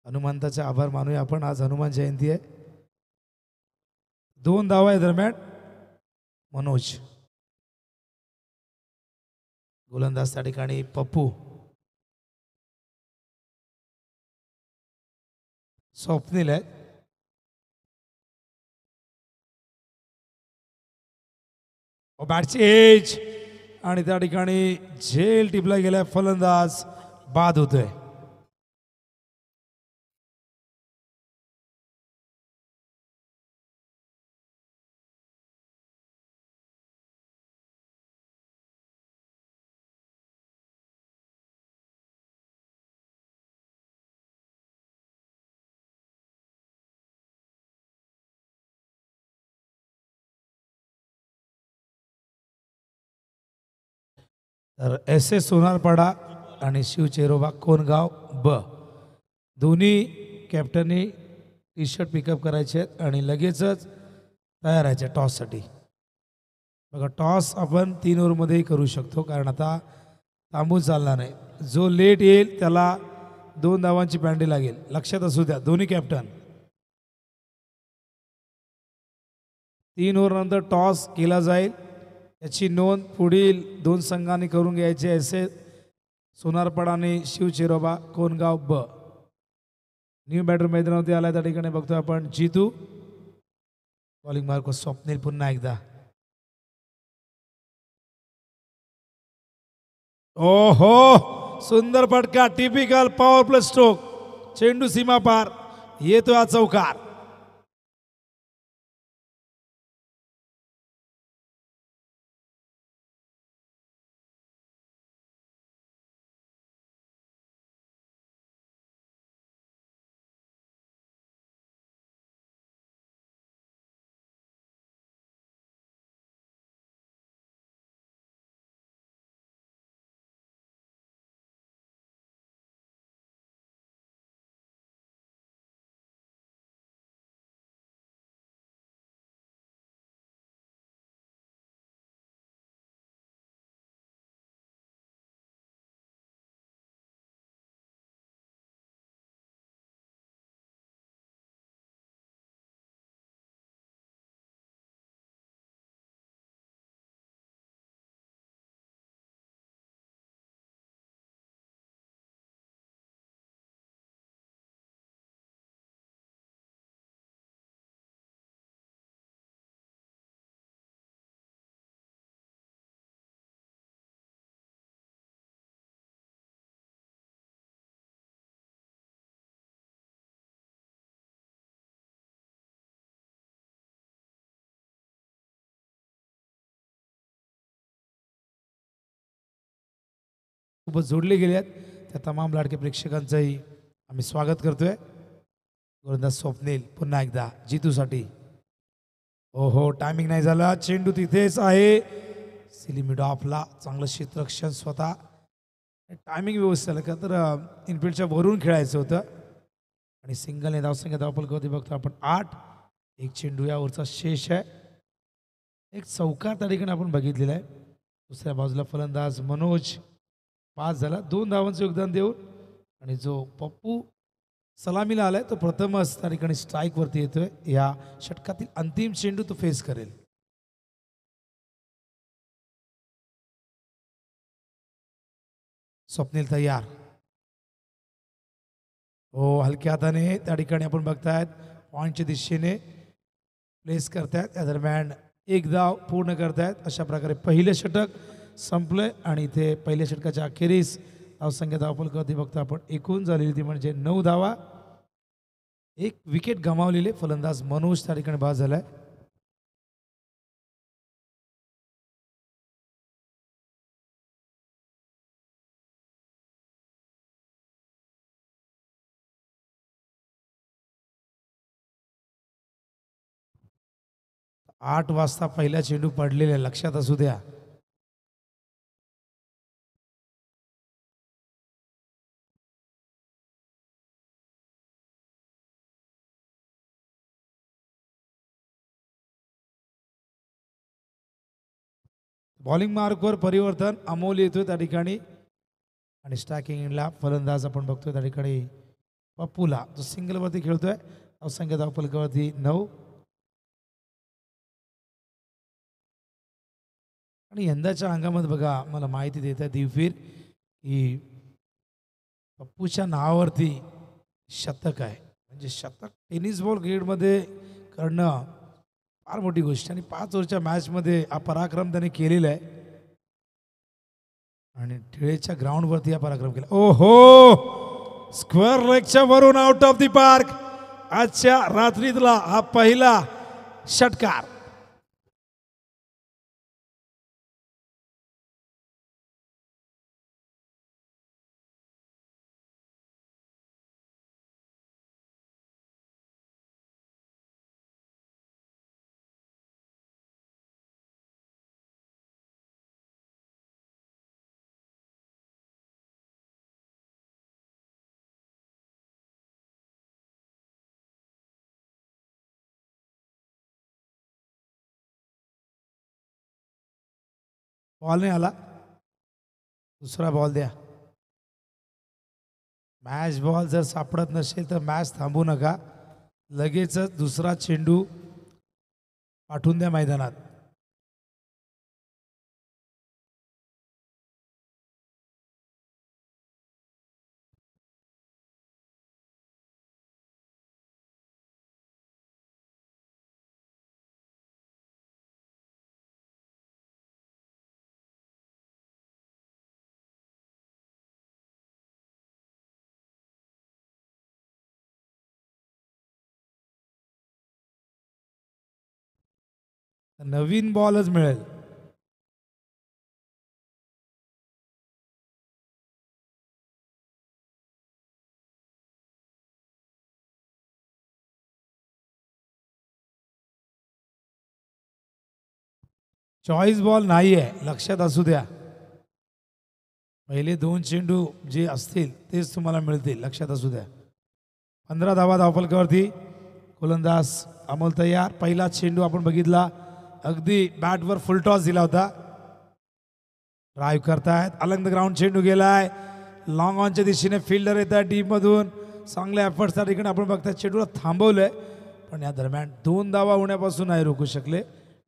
हनुमंताचे आभार मानूया आपण. आज हनुमान जयंती आहे. 2 धावा आहे दरम्यान मनोज. गोलंदाज त्या ठिकाणी पप्पू. स्वप्नील आहे. बॅटची एज आणि त्या ठिकाणी झेल टिपला गेलाय. फलंदाज बाद होतोय. तर एस एस सोनारपाडा आणि शिव चेरोबा कोणगाव ब दोन्ही कॅप्टननी टी शर्ट पिकअप करायचे आहेत आणि लगेचच तयार राहायचे टॉससाठी. बघा टॉस आपण 3 ओव्हरमध्येही करू शकतो कारण आता थांबून चालणार नाही. जो लेट येईल त्याला 2 धावांची पॅन्डी लागेल. लक्षात असू द्या दोन्ही कॅप्टन. 3 ओव्हरनंतर टॉस केला जाईल. याची नोंद पुढील 2 संघांनी करून घ्यायचे. असे सोनारपाडा आणि शिव चेरोबा कोणगाव ब. न्यू बॅटर मैदानावरती आला त्या ठिकाणी बघतोय आपण जीतू. बॉलिंग मार्क स्वप्नील पुन्हा एकदा. ओहो सुंदर फटका. Typical power plus stroke. चेंडू सीमा पार येतो हा चौकार. सोबत जोडले गेले आहेत त्या तमाम लाडके प्रेक्षकांचंही आम्ही स्वागत करतोय. गोलंदाज स्वप्नील पुन्हा एकदा जीतूसाठी. ओहो टायमिंग नाही झाला. चेंडू तिथेच आहे. सिली मिड ऑफला चांगलं क्षेत्ररक्षण स्वतः. टायमिंग व्यवस्थित झालं का तर इनफिल्डच्या वरून खेळायचं होतं आणि सिंगलने धावसंख्या धावफलकावरती बघतो आपण 8. एक चेंडू यावरचा शेष आहे. एक चौकार त्या ठिकाणी आपण बघितलेला आहे. दुसऱ्या बाजूला फलंदाज मनोज 5 झाला. 2 धावांचं योगदान देऊन आणि जो पप्पू सलामीला आलाय तो प्रथमच त्या ठिकाणी स्ट्राईकवरती येतोय. या षटकातील अंतिम चेंडू तो फेस करेल. स्वप्नील तयार. हो हलक्या हाताने त्या ठिकाणी आपण बघतायत पॉईंटच्या दिशेने प्लेस करतायत. त्या दरम्यान एक धाव पूर्ण करतायत. अशा प्रकारे पहिलं षटक संपलंय आणि इथे पहिल्या षटकाच्या अखेरीस धावसंख्या धावफलकावरती बघतो आपण एकूण झालेली ती म्हणजे 9 धावा. एक विकेट गमावलेले फलंदाज मनोज त्या ठिकाणी बाद झालाय. आठ वाजता पहिला चेंडू पडलेला लक्षात असू द्या. बॉलिंग मार्कवर परिवर्तन अमोल येतोय त्या ठिकाणी आणि स्टॅकिंग इनला फलंदाज आपण बघतोय त्या ठिकाणी पप्पूला, जो सिंगलवरती खेळतोय. धावसंख्या धावफलकावरती 9. आणि यंदाच्या अंगामध्ये बघा, मला माहिती देत आहे दिवफीर की पप्पूच्या नावावरती शतक आहे. म्हणजे शतक टेनिस बॉल ग्रेडमध्ये करणं फार मोठी गोष्ट. आणि 5 ओव्हरच्या मॅचमध्ये हा पराक्रम त्याने केलेला आहे. आणि टिळेच्या ग्राउंडवरती हा पराक्रम केला. ओहो, स्क्वेअर लेगच्या वरून आउट ऑफ द पार्क. आजच्या रात्रीतला हा पहिला षटकार. बॉल नाही आला, दुसरा बॉल द्या. मॅच बॉल जर सापडत नसेल तर मॅच थांबू नका, लगेचच दुसरा चेंडू पाठवून द्या मैदानात. नवीन बॉलच मिळेल. चॉईस बॉल नाही आहे, लक्षात असू द्या. पहिले 2 चेंडू जे असतील तेच तुम्हाला मिळतील, लक्षात असू द्या. 15 धावा धावफलकावरती. गोलंदाज अमोल तयार. पहिला चेंडू आपण बघितला, अगदी बॅटवर फुल टॉस दिला होता. ड्राईव्ह करतायत, अलंग द ग्राउंड चेंडू गेलाय. लॉंग ऑनच्या दिशेने फिल्डर येत आहे टीममधून. चांगल्या एफर्ट्स त्या ठिकाणी आपण बघताय. चेंडूला थांबवलंय, पण या दरम्यान 2 धावा होण्यापासून नाही रोखू शकले.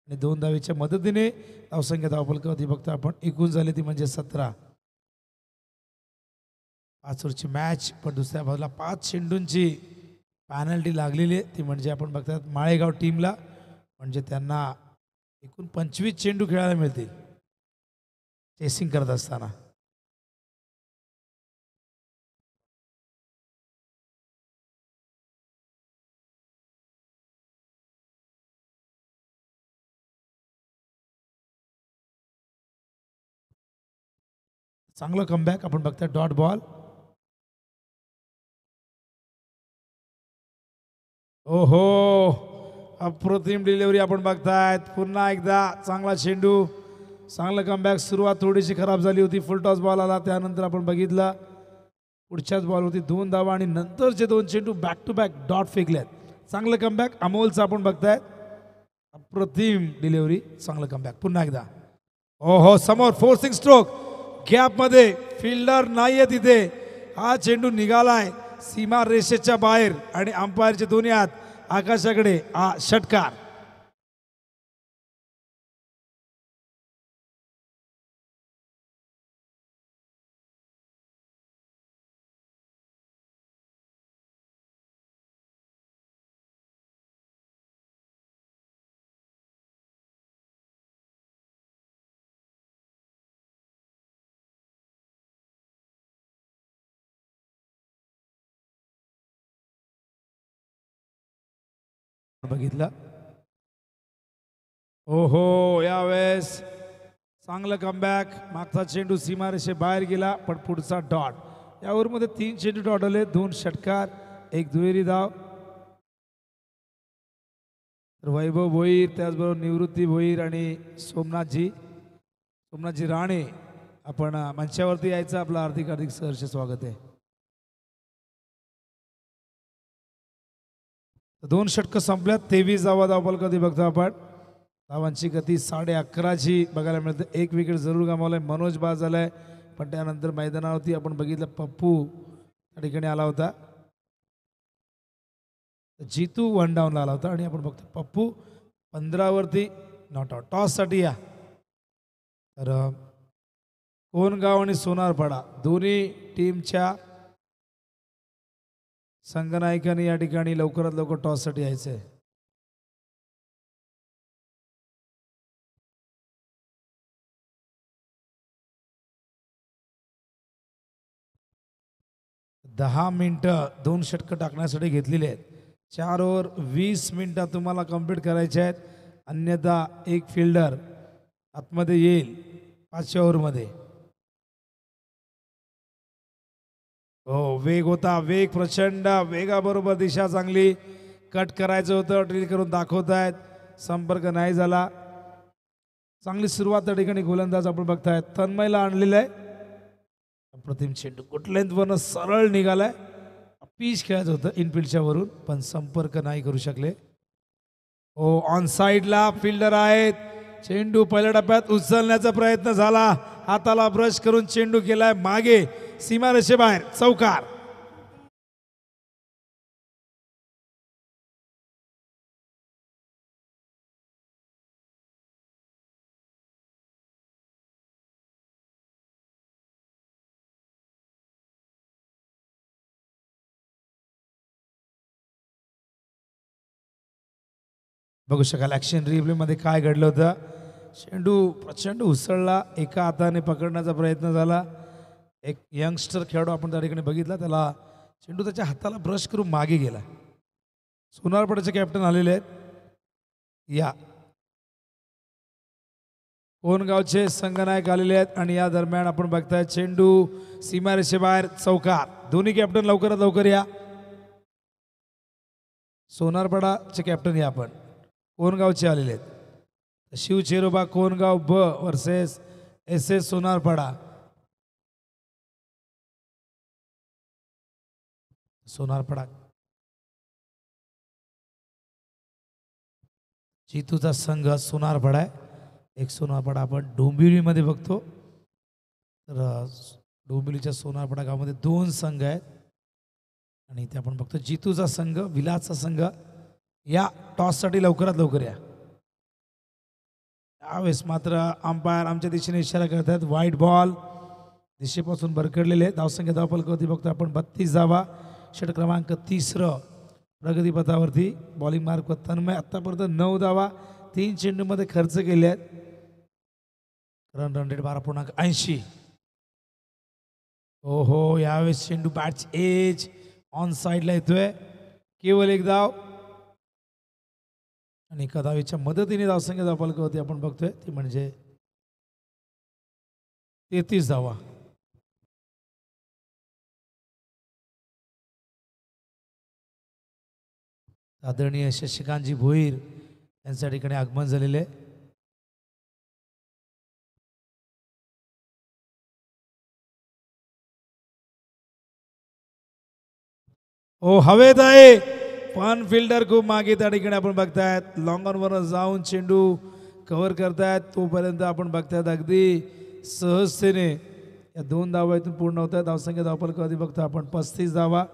आणि 2 धावेच्या मदतीने धावसंख्या धावफलकावरती बघतो आपण एकूण झाली ती म्हणजे 17. 5 ओव्हरची मॅच, पण दुसऱ्या बाजूला 5 चेंडूंची पॅनल्टी लागलेली आहे. ती म्हणजे आपण बघतात माळेगाव टीमला, म्हणजे त्यांना एकूण 25 चेंडू खेळायला मिळतील चेसिंग करत असताना. चांगलं कमबॅक आपण बघताय. Dot ball. ओहो, अप्रतिम डिलिव्हरी आपण बघतायत. पुन्हा एकदा चांगला चेंडू, चांगलं कमबॅक. सुरुवात थोडीशी खराब झाली होती, फुल टॉस बॉल आला. त्यानंतर आपण बघितलं पुढच्याच बॉलवरती 2 धावा आणि नंतरचे 2 चेंडू बॅक टू बॅक डॉट फेकल्यात. चांगलं कमबॅक अमोलचं आपण बघतायत. अप्रतिम डिलिव्हरी, चांगलं कमबॅक. पुन्हा एकदा ओहो, समोर फोर्सिंग स्ट्रोक, गॅपमध्ये फिल्डर नाहीये तिथे. हा चेंडू निघालाय सीमा रेषेच्या बाहेर आणि अंपायरचे दोन्ही हात आकाशाकडे. हा षटकार. बघितलं. ओहो, यावेळेस चांगलं कमबॅक. मागचा चेंडू सीमारेषे बाहेर गेला, पण पुढचा डॉट. या ओव्हरमध्ये 3 चेंडू डॉट आले, 2 षटकार, 1 दुहेरी धाव. वैभव भोईर, त्याचबरोबर निवृत्ती भोईर आणि सोमनाथजी राणे आपण मंचावरती यायचं. आपलं हार्दिक हार्दिक सहर्ष स्वागत आहे. 2 षटकं संपल्यात. 23 धावा धावफलकावरती बघतो आपण. धावांची गती 11:30ची बघायला मिळते. 1 विकेट जरूर गमावलाय. मनोज बाद झालाय, पण त्यानंतर मैदानावरती आपण बघितलं पप्पू त्या ठिकाणी आला होता. जीतू 1 डाऊनला आला होता आणि आपण बघतो पप्पू 15वरती नॉट आउट. टॉससाठी या. तर कोणगाव आणि सोनारपाडा दोन्ही टीमच्या संघनायकांनी या ठिकाणी लवकरात लवकर टॉससाठी यायचं आहे. दहा मिनिटं 2 षटकं टाकण्यासाठी घेतलेली आहेत. 4 ओव्हर 20 मिनिटं तुम्हाला कंप्लीट करायचे आहेत. अन्यथा एक फिल्डर आतमध्ये येईल 5व्या ओव्हरमध्ये. हो, वेग होता, वेग प्रचंड, वेगाबरोबर दिशा चांगली. कट करायचं होतं, ड्रिल करून दाखवत आहेत, संपर्क नाही झाला. चांगली सुरुवात त्या ठिकाणी गोलंदाज आपण बघतायत तन्मयला आणलेलं आहे. अप्रतिम चेंडू गुड लेंथवरनं सरळ निघालाय. पीच खेळायचं होतं इनफिल्डच्या वरून, पण संपर्क नाही करू शकले. हो, ऑन साईडला फिल्डर आहेत. चेंडू पहिल्या टप्प्यात उचलण्याचा प्रयत्न झाला, हाताला ब्रश करून चेंडू केलाय मागे, सीमारेषेबाहेर, चौकार. बघू शकाल ॲक्शन रिप्लेमध्ये काय घडलं होतं. चेंडू प्रचंड उसळला, एका हाताने पकडण्याचा प्रयत्न झाला. एक यंगस्टर खेळाडू आपण त्या ठिकाणी बघितला, त्याला चेंडू त्याच्या हाताला ब्रश करून मागे गेला. सोनारपाड्याचे कॅप्टन आलेले आहेत. या कोणगावचे संघनायक आलेले आहेत आणि या दरम्यान आपण बघताय चेंडू सीमारेषेबाहेर, चौकार. दोन्ही कॅप्टन लवकरात लवकर या. सोनारपाडाचे कॅप्टन या आपण. कोणगावचे आलेले आहेत. शिवचेरोबा कोणगाव ब वर्सेस SS सोनारपाडा. सोनारपाडा जितूचा संघ सोनारपाडा आहे. एक सोनारपाडा आपण डोंबिवलीमध्ये बघतो. तर डोंबिवलीच्या सोनारपाडा गावामध्ये 2 संघ आहेत आणि इथे आपण बघतो जितूचा संघ, विलासचा संघ. या टॉससाठी लवकरात लवकर या. यावेळेस मात्र अंपायर आमच्या दिशेने इशारा करतात, व्हाईट बॉल दिशेपासून भरकडलेले. धावसंख्या धावफलकावरती बघतो आपण 32 धावा. षटक क्रमांक 30 प्रगतीपथावरती. बॉलिंग मार्कवर तन्मय आतापर्यंत 9 धावा 3 चेंडूमध्ये खर्च केले आहेत. Run rate 12.80. हो हो, यावेळेस चेंडू बॅट्स एज ऑन साईडला येतोय. केवळ एक धाव आणि एका धावेच्या मदतीने धावसंख्या धावफलकावरती आपण बघतोय ती म्हणजे 33 धावा. आदरणीय शशिकांतजी भोईर यांच्या ठिकाणी आगमन झालेले. हो, हवेत आहे पण फिल्डर खूप मागे त्या ठिकाणी आपण बघतायत. लॉंग ऑनवर जाऊन चेंडू कव्हर करतायत, तोपर्यंत आपण बघतायत अगदी सहजतेने या 2 धावा इथून पूर्ण होत आहेत. धावसंख्या धावफलकावरती बघतो आपण 35 धावा.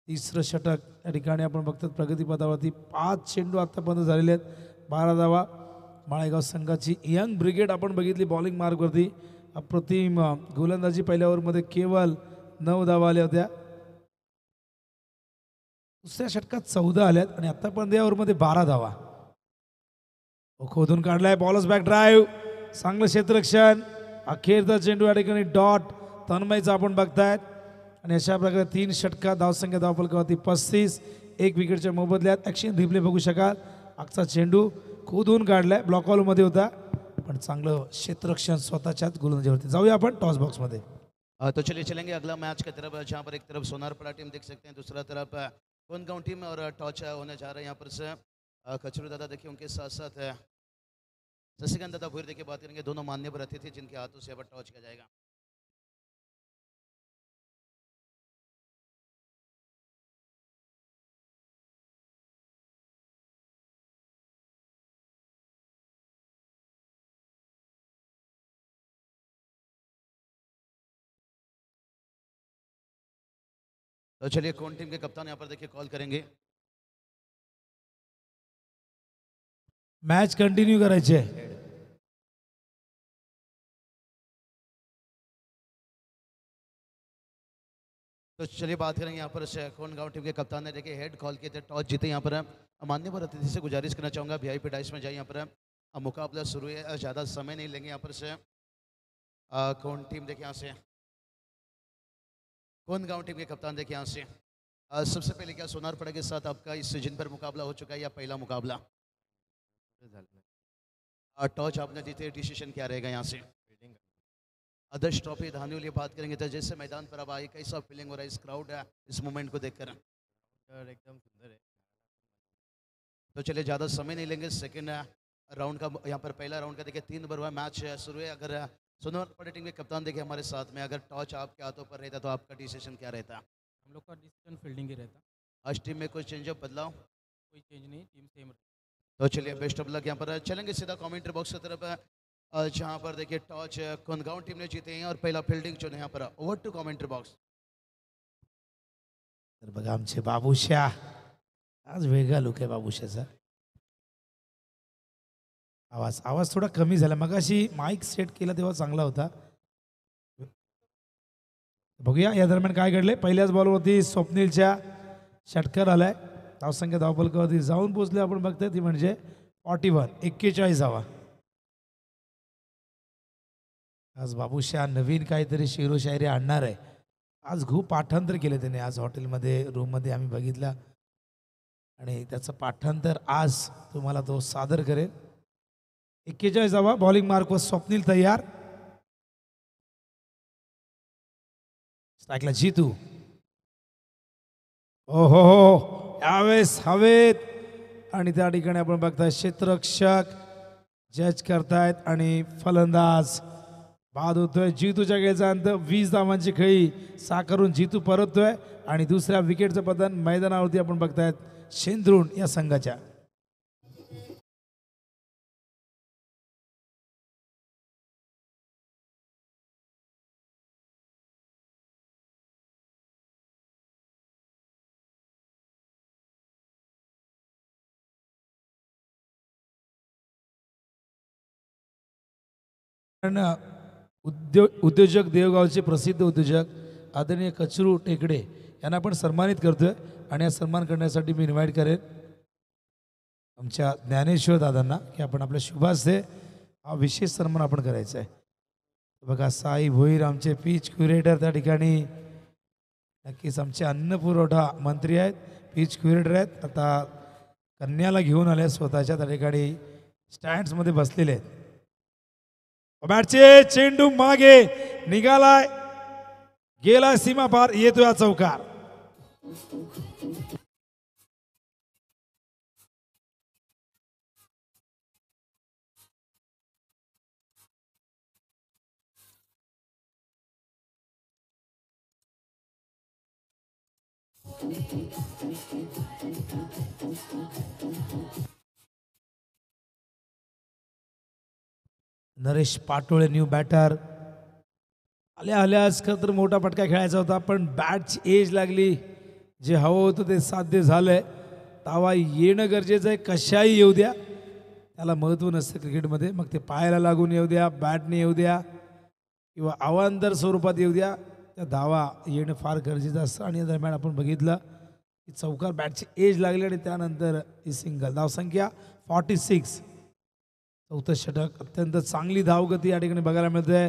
तिसरं षटक या ठिकाणी आपण बघतात प्रगतीपथावरती. 5 चेंडू आत्तापर्यंत झालेले आहेत, 12 धावा. माळेगाव संघाची यंग ब्रिगेड आपण बघितली बॉलिंग मार्कवरती. अप्रतिम गोलंदाजी पहिल्या ओव्हरमध्ये केवळ 9 धावा आल्या होत्या. दुसऱ्या षटकात 14 आल्यात आणि आतापर्यंत या ओव्हरमध्ये 12 धावा. खोदून काढलाय, बॉलच बॅक ड्राईव्ह, चांगलं क्षेत्ररक्षण. अखेरचा चेंडू या ठिकाणी डॉट तन्मयचा आपण बघतायत आणि अशा प्रकारे 3 षटकात धावसंख्या धावफलकावरती 35, 1 विकेटच्या मोबदल्यात. ॲक्शन रिप्ले बघू शकाल. आजचा चेंडू खोदून काढलाय, ब्लॉक मध्ये होता पण चांगलं क्षेत्ररक्षण स्वतःच्याच गोलंदाजीवरती. जाऊया आपण टॉस बॉक्समध्ये. तो चलिए चलेंगे अगला मैच की तरफ, जहाँ पर एक तरफ सोनारपाड़ा टीम देख सकते हैं, दूसरा तरफ कोनगांव टीम और टॉस होने जा रहा है यहाँ पर से कचरू दादा देखिए उनके साथ साथ शशिकांत दादा भोईर देखिए बात करेंगे, दोनों मान्यवर अतिथि जिनके हाथों से अब टॉस किया जाएगा. तो चलिए कौन टीम के कप्तान यहाँ पर देखिए कॉल करेंगे. मॅच कंटिन्यू करायची आहे. तो चलिए बात करेंगे यहाँ पर से कौन गांव टीम के कप्तान ने देखिए हेड कॉल किए थे, टॉस जीते यहाँ पर। मान्यवर अतिथि से गुजारिश करना चाहूँगा वीआईपी डाइस में जाए यहाँ पर। अब मुकाबला शुरू है, ज़्यादा समय नहीं लेंगे यहाँ पर से। कौन टीम देखिए यहाँ से, कौन गांव टीम के कप्तान देखिए यहाँ से। सबसे पहले क्या सोनारपड़ा के साथ आपका इस सीजन पर मुकाबला हो चुका है या पहला मुकाबला? टॉस आपने जीते, डिसीजन क्या रहेगा यहाँ से? आदर्श ट्रॉफी धानियों बात करेंगे तो जैसे मैदान पर अब आए, कैसा फीलिंग हो रहा है इस क्राउड है इस मोमेंट को देखकर? एकदम सुंदर है। तो चलिए ज़्यादा समय नहीं लेंगे, सेकंड राउंड का यहाँ पर पहला राउंड का देखिए 3 ओवर हुआ मैच शुरू है। अगर सोनारपड़ा टीम के कप्तान देखिए हमारे साथ में, अगर टॉस आपके हाथों पर रहता तो आपका डिसीजन क्या रहता? हम लोग का डिसीजन फील्डिंग ही रहता, आज टीम में कोई चेंजअप बदलाव? कोई चेंज नहीं, टीम सेम रहती। तो चलिए बेस्ट ऑफ लक। यहाँ पर चलेंगे सीधा कमेंट्री बॉक्स की तरफ, जहाँ पर देखिए टॉस कोनगांव टीम ने जीते हैं और पहला फील्डिंग चुने यहाँ पर। Over to commentary box. तर बघा आमचे बाबूशा, आज वेगळा लुक आहे बाबूशाचा. आवाज आवाज थोडा कमी झाला, मगाशी माईक सेट केला तेव्हा चांगला होता. बघूया या दरम्यान काय घडले. पहिल्याच बॉलवरती स्वप्नीलच्या षटकार आलाय. धावसंख्या धावफलकावरती जाऊन पोहोचले आपण बघतोय, ती म्हणजे 41 धावा. आज बाबूशा नवीन काहीतरी शेरोशायरी आणणार आहे. आज खूप पाठांतर केले त्याने, आज हॉटेलमध्ये रूममध्ये आम्ही बघितला आणि त्याचं पाठांतर आज तुम्हाला तो सादर करेल. 41 धावा. बॉलिंग मार्कवर स्वप्नील तयार. स्ट्राईकला जीतू. ओ हो हो, यावेळेस हवेत आणि त्या ठिकाणी आपण बघताय क्षेत्ररक्षक जज करतायत आणि फलंदाज बाद होतोय. जीतूच्या खेळचा अंत 20 धावांची खेळी साकारून जीतू परततोय आणि दुसऱ्या विकेटचं पतन मैदानावरती आपण बघतायत शेंद्रुण या संघाच्या. उद्योजक देवगावचे प्रसिद्ध उद्योजक आदरणीय कचरू टेकडे यांना आपण सन्मानित करतोय आणि हा सन्मान करण्यासाठी मी इन्व्हाइट करेन आमच्या ज्ञानेश्वर दादांना की आपण आपल्या शुभास्ते हा विशेष सन्मान आपण करायचा आहे. बघा साई भोईर आमचे पीच क्युरेटर त्या ठिकाणी, नक्कीच आमचे अन्न पुरवठा मंत्री आहेत, पीच क्युरेटर आहेत. आता कन्याला घेऊन आले स्वतःच्या त्या ठिकाणी स्टँड्समध्ये बसलेले आहेत. बॅटचे चेंडू मागे निघालाय, गेला सीमा पार, येतोय हा चौकार. नरेश पाटोळे न्यू बॅटर आल्याच खरं तर मोठा फटका खेळायचा होता, पण बॅटची एज लागली, जे हवं होतं ते साध्य झालंय. तावा येणं गरजेचं आहे, कशाही येऊ द्या, त्याला महत्त्व नसतं क्रिकेटमध्ये. मग ते पायाला लागून येऊ द्या, बॅटने येऊ द्या किंवा अवांतर स्वरूपात येऊ द्या, त्या धावा येणं फार गरजेचं असतं. आणि या दरम्यान आपण बघितलं की चौकार, बॅटची एज लागली आणि त्यानंतर ही सिंगल. धावसंख्या 46. चौथं षटक, अत्यंत चांगली धावगती या ठिकाणी बघायला मिळते.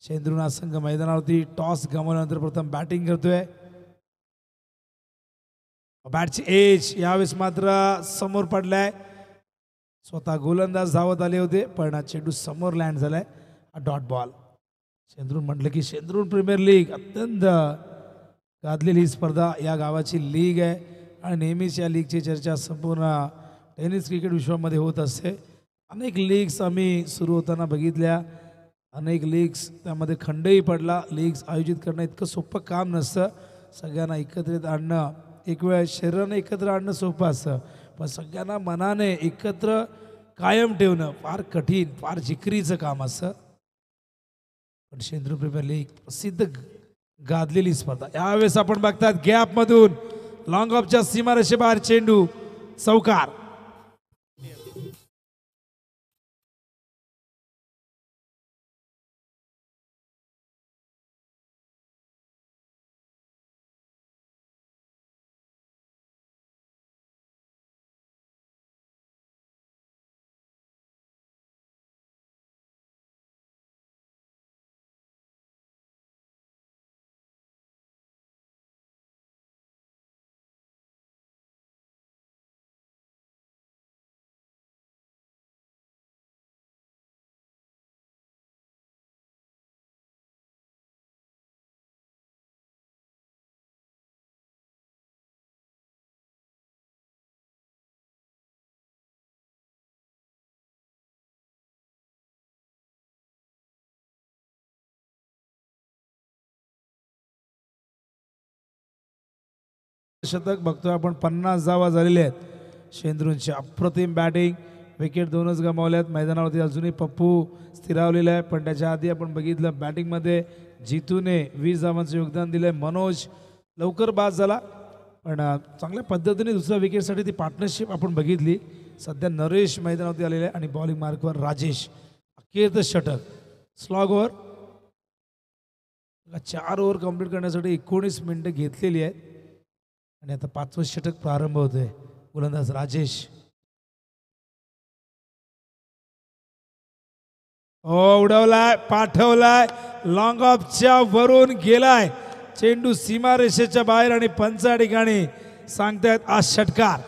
शेंद्रुना संघ मैदानावरती टॉस गमावल्यानंतर प्रथम बॅटिंग करतोय. बॅटची एज यावेळेस मात्र समोर पडलाय. स्वतः गोलंदाज धावत आले होते, पण चेंडू समोर लँड झालाय. हा डॉट बॉल. शेंद्रुन म्हटलं की शेंद्रुन प्रीमियर लीग अत्यंत गाजलेली स्पर्धा या गावाची लीग आहे आणि नेहमीच या लीगची चर्चा संपूर्ण टेनिस क्रिकेट विश्वामध्ये होत असते. अनेक लीग्स आम्ही सुरू होताना बघितल्या, अनेक लीग्स त्यामध्ये खंडही पडला. लीग्स आयोजित करणं इतकं सोपं काम नसतं. सगळ्यांना एकत्रित आणणं, एक वेळ शरीरानं एकत्र आणणं सोपं असतं, पण सगळ्यांना मनाने एकत्र कायम ठेवणं फार कठीण, फार जिकरीचं काम असतं. पण शेंद्रुन प्रीमियर लीग प्रसिद्ध गाजलेली स्पर्धा. यावेळेस आपण बघतात गॅपमधून लॉंग ऑफच्या सीमारेषेबाहेर चेंडू, चौकार. शतक बघतोय आपण. 50 धावा झालेल्या आहेत शेंद्रूंची. अप्रतिम बॅटिंग. विकेट 2च गमावल्यात. मैदानावरती अजूनही पप्पू स्थिरावलेला आहे, पण त्याच्या आधी आपण बघितलं बॅटिंगमध्ये जितूने 20 धावांचं योगदान दिलंय. मनोज लवकर बाद झाला, पण चांगल्या पद्धतीने दुसऱ्या विकेटसाठी ती पार्टनरशिप आपण बघितली. सध्या नरेश मैदानावरती आलेले आहे आणि बॉलिंग मार्कवर राजेश. अखेरचं षटक. Slog over. 4 ओव्हर कंप्लीट करण्यासाठी 19 मिनिटं घेतलेली आहेत आणि आता 5वं षटक प्रारंभ होतोय. गोलंदाज राजेश. उडवलाय, पाठवलाय, लॉंग ऑफच्या वरून गेलाय. चेंडू सीमारेषेच्या बाहेर आणि पंच या ठिकाणी सांगतायत आज षटकार.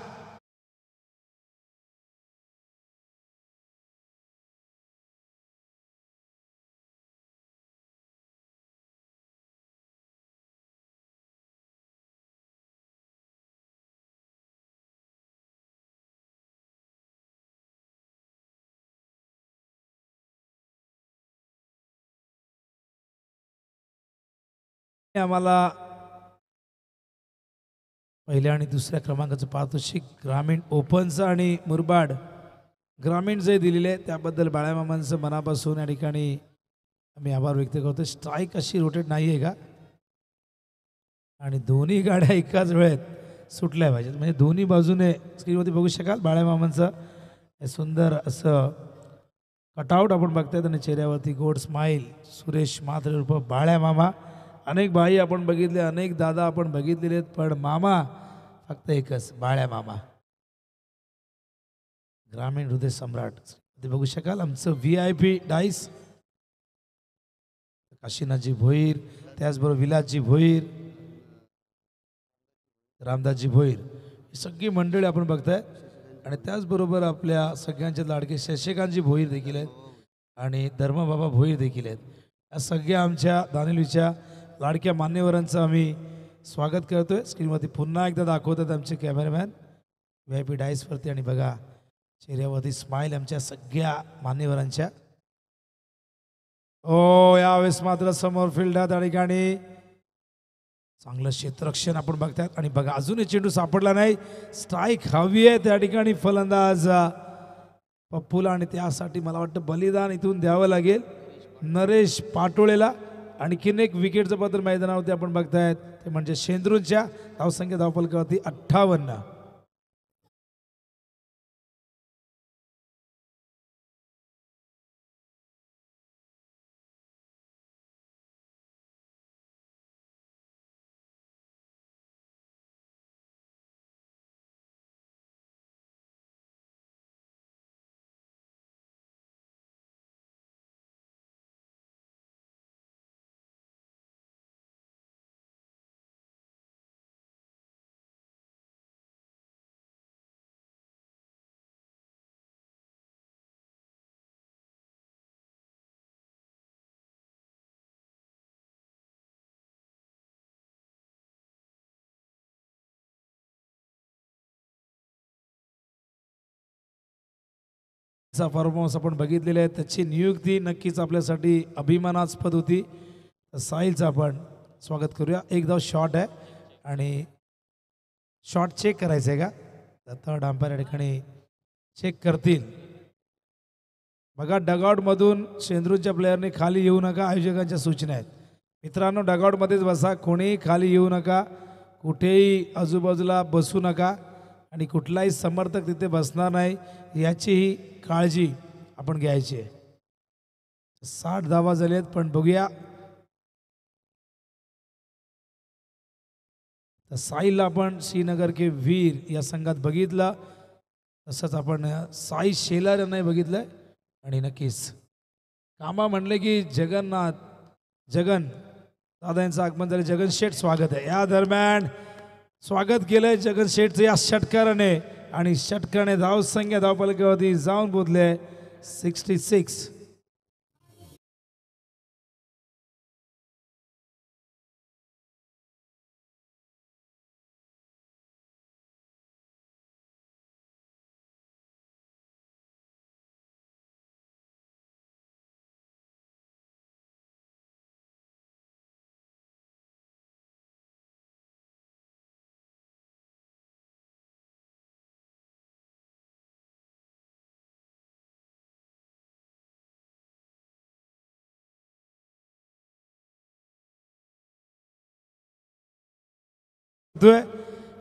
आम्हाला पहिल्या आणि दुसऱ्या क्रमांकाचं पारितोषिक ग्रामीण ओपनचं आणि मुरबाड ग्रामीण जे दिलेले आहे त्याबद्दल बाळामामांचं मनापासून या ठिकाणी आम्ही आभार व्यक्त करतो. स्ट्राईक अशी रोटेट नाही आहे का, आणि दोन्ही गाड्या एकाच वेळेत सुटल्या पाहिजेत, म्हणजे दोन्ही बाजूने. स्क्रीनवरती बघू शकाल बाळामामांचं हे सुंदर असं कटआउट आपण बघतायत आणि चेहऱ्यावरती गोड स्माईल. सुरेश म्हात्रे उर्फ बाळ्या मामा. अनेक बाई आपण बघितले, अनेक दादा आपण बघितलेले आहेत, पण मामा फक्त एकच, बाळ्या मामा. ग्रामीण हृदय सम्राट ते बघू शकाल. आमचं VIP डाईस. काशीनाथजी भोईर, त्याचबरोबर विलासजी भोईर, रामदासजी भोईर, ही सगळी मंडळी आपण बघताय. आणि त्याचबरोबर आपल्या सगळ्यांचे लाडके शशिकांतजी भोईर देखील आहेत आणि धर्मबाबा भोईर देखील आहेत. या सगळ्या आमच्या दानिलवीच्या लाडक्या मान्यवरांचं आम्ही स्वागत करतोय. स्क्रीनवरती पुन्हा एकदा दाखवतात आमचे कॅमेरामॅन VIP डाईसवरती. आणि बघा चेहऱ्यावरती स्माईल आमच्या सगळ्या मान्यवरांच्या. यावेळेस मात्र समोर फिल्डात या ठिकाणी चांगलं क्षेत्ररक्षण आपण बघतात. आणि बघा अजूनही चेंडू सापडला नाही. स्ट्राईक हवी आहे त्या ठिकाणी फलंदाज पप्पूला, आणि त्यासाठी मला वाटतं बलिदान इथून द्यावं लागेल नरेश पाटोळेला. आणखीन एक विकेटचं पत्र मैदानावरती आपण बघतायत, ते म्हणजे शेंद्रूंच्या धावसंख्या धावफलकावरती 58. परफॉर्मन्स आपण बघितलेले आहे, त्याची नियुक्ती नक्कीच आपल्यासाठी अभिमानास्पद होती. साहिलचं आपण स्वागत करूया. एक धाव शॉट आहे आणि शॉट चेक करायचं आहे का, थर्ड अंपायर या ठिकाणी चेक करतील. बघा डगआउटमधून शेंद्रूंच्या प्लेयरने खाली येऊ नका, आयोजकांच्या सूचना आहेत. मित्रांनो डगआउटमध्येच बसा, कोणीही खाली येऊ नका, कुठेही आजूबाजूला बसू नका आणि कुठलाही समर्थक तिथे बसणार नाही याचीही काळजी आपण घ्यायची आहे. 60 धावा झालेत, पण बघूया तर साईला आपण श्रीनगर के वीर या संघात बघितलं, तसंच आपण साई शेलार यांनाही बघितलंय. आणि नक्कीच कामा म्हणले की जगन दादा यांचं आगमन झालं. जगन शेठ स्वागत आहे. या दरम्यान स्वागत केलंय जगन शेठचं या षटकाराने, आणि षटकाराने धावसंख्या धावफलकावरती जाऊन पोहोचले 66. करतोय.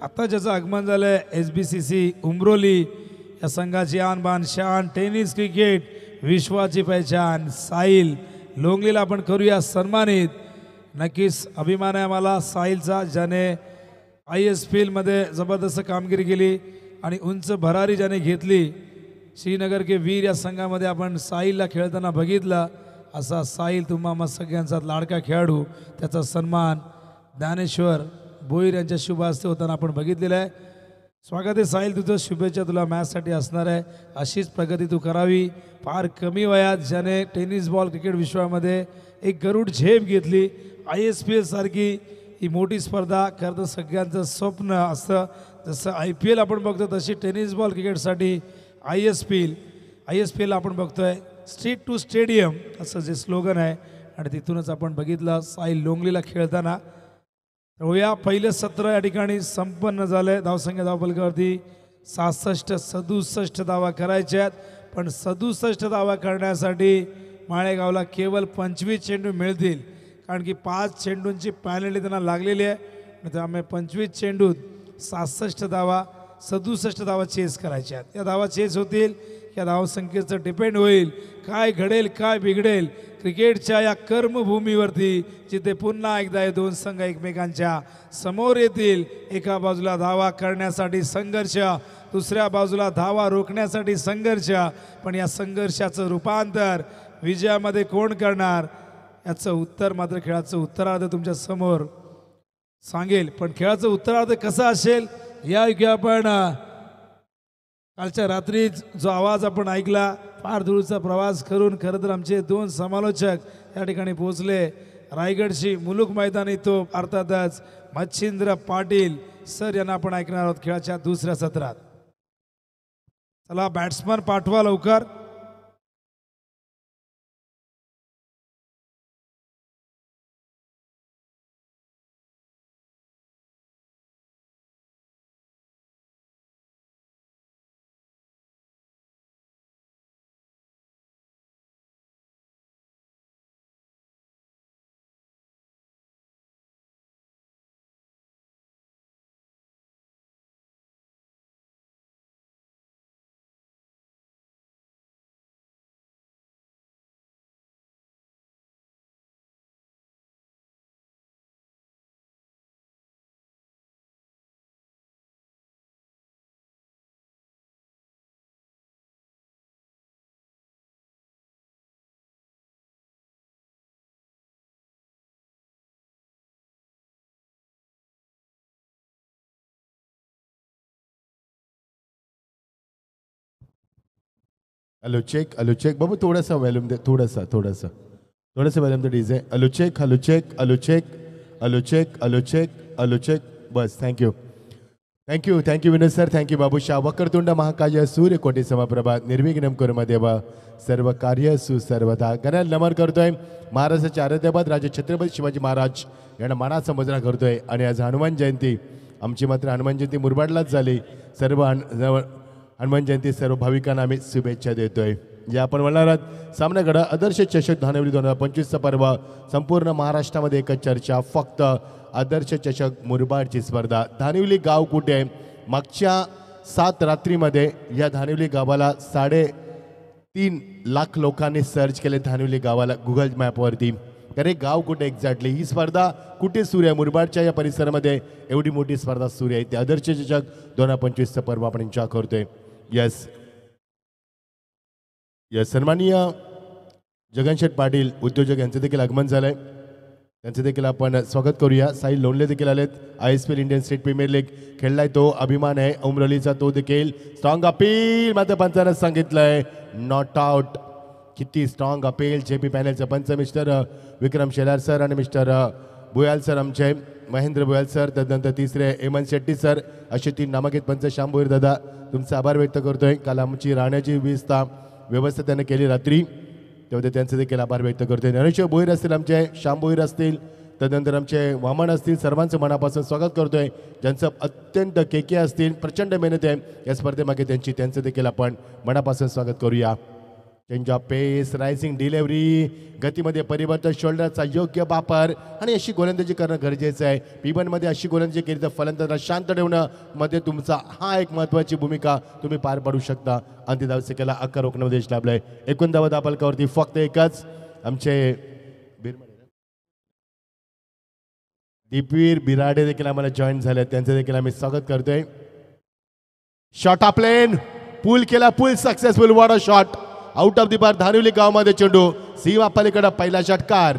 आता ज्याचं आगमन झालंय SBCC उमरोली या संघाची आणबाण शान टेनिस क्रिकेट विश्वाची पहचान साहिल लोंगलेला आपण करूया सन्मानित. नक्कीच अभिमान आहे मला साहिलचा, ज्याने ISPL मध्ये जबरदस्त कामगिरी केली आणि उंच भरारी ज्याने घेतली. श्रीनगर के वीर या संघामध्ये आपण साहिलला खेळताना बघितलं. असा साहिल तुम्हा सगळ्यांचा लाडका खेळाडू, त्याचा सन्मान ज्ञानेश्वर भोईर यांच्या शुभ हस्ते होताना आपण बघितलेलं आहे. स्वागत आहे साहिल, तुझं शुभेच्छा तुला मॅचसाठी असणार आहे. अशीच प्रगती तू करावी. फार कमी वयात ज्याने टेनिस बॉल क्रिकेट विश्वामध्ये एक गरुड झेप घेतली. ISPL सारखी ही मोठी स्पर्धा खरं तर सगळ्यांचं स्वप्न असतं. जसं IPL आपण बघतो तशी टेनिस बॉल क्रिकेटसाठी ISPL आपण बघतोय स्ट्रीट टू स्टेडियम असं जे स्लोगन आहे आणि तिथूनच आपण बघितलं साहिल लोंगलीला खेळताना. तर पहिलं सत्र या ठिकाणी संपन्न झालंय. धावसंख्या धावफलकावरती 67 धावा करायच्या आहेत, पण 67 धावा करण्यासाठी माळेगावला केवळ 25 चेंडू मिळतील, कारण की 5 चेंडूंची पॅनल्टी त्यांना लागलेली आहे. त्यामुळे 25 चेंडूत 67 धावा 67 धावा चेस करायच्या आहेत. या धावा चेस होतील, या धावसंख्येचं डिपेंड होईल काय घडेल काय बिघडेल क्रिकेटच्या या कर्मभूमीवरती, जिथे पुन्हा एकदा हे दोन संघ एकमेकांच्या समोर येतील. एका बाजूला धावा करण्यासाठी संघर्ष, दुसऱ्या बाजूला धावा रोखण्यासाठी संघर्ष, पण या संघर्षाचं रूपांतर विजयामध्ये कोण करणार याचं उत्तर मात्र खेळाचं उत्तरार्ध तुमच्या समोर सांगेल. पण खेळाचं उत्तरार्ध कसं असेल या आपण कालच्या रात्री जो आवाज आपण ऐकला, फार दूरचा प्रवास करून खरं तर आमचे दोन समालोचक या ठिकाणी पोहोचले. रायगडची मुलुक मैदानी तोप अर्थातच मच्छिंद्र पाटील सर यांना आपण ऐकणार आहोत खेळाच्या दुसऱ्या सत्रात. चला बॅट्समन पाठवा लवकर. हेलो चेक बाबू थोडासा वॉल्यूम दे, थोडासा वॉल्यूम दे डीजे. हेलो चेक बस. थँक्यू विनोद सर, थँक्यू बाबू शाह. वक्रतुंड महाकाय सूर्य कोटी समप्रभा निर्विघ्नम कुर्मदेव सर्व कार्य सुसर्वदा. गण्याला नमन करतोय. महाराष्ट्राचे आराध्यपद राजे छत्रपती शिवाजी महाराज यांना मानाचा मुजरा करतोय. आणि आज हनुमान जयंती, आमची मात्र हनुमान जयंती मुरबाडलाच झाली. सर्व हनुमान जयंती सर्व भाविकांना आम्ही शुभेच्छा देतोय. जे आपण म्हणणार आहात सामन्याकडं आदर्श चषक धानवली 2025चा पर्व. संपूर्ण महाराष्ट्रामध्ये एकच चर्चा, फक्त आदर्श चषक मुरबाडची स्पर्धा. धानिवली गाव कुठे आहे? मागच्या 7 रात्रीमध्ये या धानिवली गावाला 3.5 लाख लोकांनी सर्च केले धानिवली गावाला गुगल मॅपवरती. अरे गाव कुठे एक्झॅक्टली, ही स्पर्धा कुठे सुरू आहे? मुरबाडच्या या परिसरामध्ये एवढी मोठी स्पर्धा सुरू आहे. ते आदर्श चषक 2025चं पर्व आपण एन्जॉय करतोय. यस सन्माननीय जगनशेठ पाटील उद्योजक यांचं देखील आगमन झालंय. त्यांचं देखील आपण स्वागत करूया. साहिल लोणले देखील आलेत. ISPL Indian state premier league खेळलाय तो, अभिमान आहे उमरोलीचा तो देखील. स्ट्रॉंग अपील मात्र पंचानं सांगितलंय नॉट आउट. किती स्ट्रॉंग अपील. JP पॅनलचे पंच मिस्टर विक्रम शेलार सर आणि मिस्टर भुयाल सर, आमचे महेंद्र भुयाल सर, त्यानंतर तिसरे हेमंत शेट्टी सर, असे 3 नामांकित पंच. श्याम भोईर दादा तुमचा आभार व्यक्त करतोय. काल आमची राहण्याची व्यवस्था त्याने केली रात्री, तेव्हा त्यांचे देखील आभार व्यक्त करतोय. ज्ञानेश्वर भोईर असतील, आमचे श्याम भोईर असतील, त्यानंतर आमचे वामन असतील, सर्वांचं मनापासून स्वागत करतोय. ज्यांचं अत्यंत केके असतील, प्रचंड मेहनत आहे या स्पर्धेमागे त्यांचं देखील आपण मनापासून स्वागत करूया. Change of pace, rising delivery, गतीमध्ये परिवर्तन, शोल्डरचा योग्य वापर आणि अशी गोलंदाजी करणं गरजेचं आहे. P1 मध्ये अशी गोलंदाजी केली तर फलंदाजांना शांत ठेवणं मध्ये तुमचा हा एक महत्त्वाची भूमिका तुम्ही पार पाडू शकता. अंतिम धावसंख्येला 11 रोखण्यामध्ये यश लाभलंय. एकूण धावा दापलकावरती फक्त एकच. आमचे दीपवीर बिराडे देखील आम्हाला जॉईन झाले, त्यांचं देखील आम्ही स्वागत करतोय. शॉट ऑफ प्लेन, पूल केला, pull successful. What a shot, out of the bar. Dharivali गावामध्ये चेंडू सीमा पलीकडे पहिला षटकार.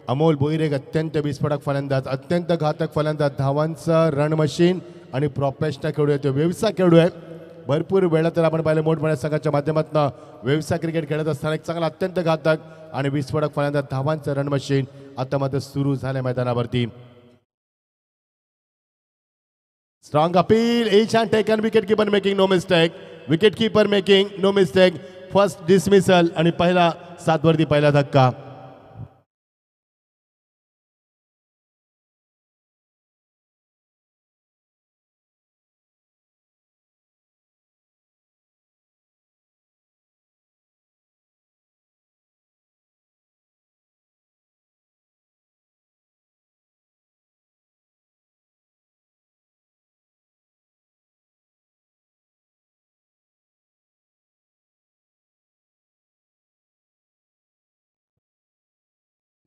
अमोल भोईर एक अत्यंत विस्फोटक फलंदाज, अत्यंत घातक फलंदाज, धावांचा रन मशीन आणि प्रोफेशनल खेळू आहे, तो व्यवसाय खेळू आहे. भरपूर वेळा तर आपण पाहिलं मोठमोठ्या संघाच्या माध्यमातून व्यवसाय क्रिकेट खेळत असताना एक चांगला अत्यंत घातक आणि विस्फोटक फलंदाज, धावांचं रन मशीन आता मात्र सुरू झाल्या मैदानावरती. Strong appeal, edge and taken, wicket keeper making no mistake, wicket keeper making no mistake. First dismissal आणि पहिला 7 वरती पहिला धक्का.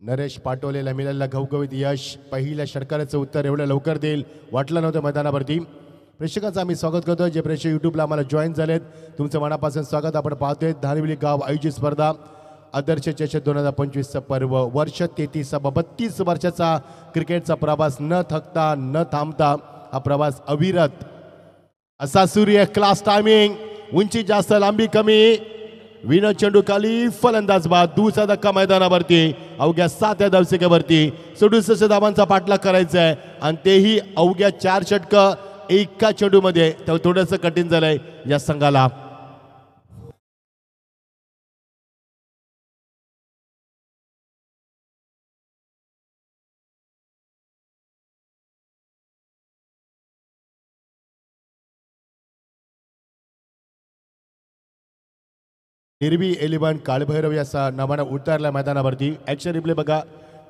नरेश पाटोलेला मिळालेला घवघवीत यश, पहिल्या षटकाराचं उत्तर एवढं लवकर देईल वाटलं नव्हतं मैदानावरती. प्रेक्षकांचं आम्ही स्वागत करतोय, जे प्रेक्षक यूट्यूबला आम्हाला जॉईन झालेत तुमचं मनापासून स्वागत. आपण पाहतोय धारिवली गाव आयोजित स्पर्धा आदर्श चषक 2025चं पर्व. वर्ष 33, 32 वर्षाचा क्रिकेटचा प्रवास, न थकता न थांबता हा प्रवास अविरत. असा सूर्य, क्लास टायमिंग, उंची जास्त लांबी कमी. विनोद चेंडू खाली, फलंदाज बाद. दुसरा धक्का मैदानावरती अवघ्या 7 धावसंख्येवरती. 67 धावांचा पाठलाग करायचा आहे आणि तेही अवघ्या 4 षटकं एका चेंडूमध्ये. तर थोडंसं कठीण झालंय या संघाला. निर्वी 11 काळभैरव या नावानं उतरल्या मैदानावरती. ॲक्शन रिप्ले बघा.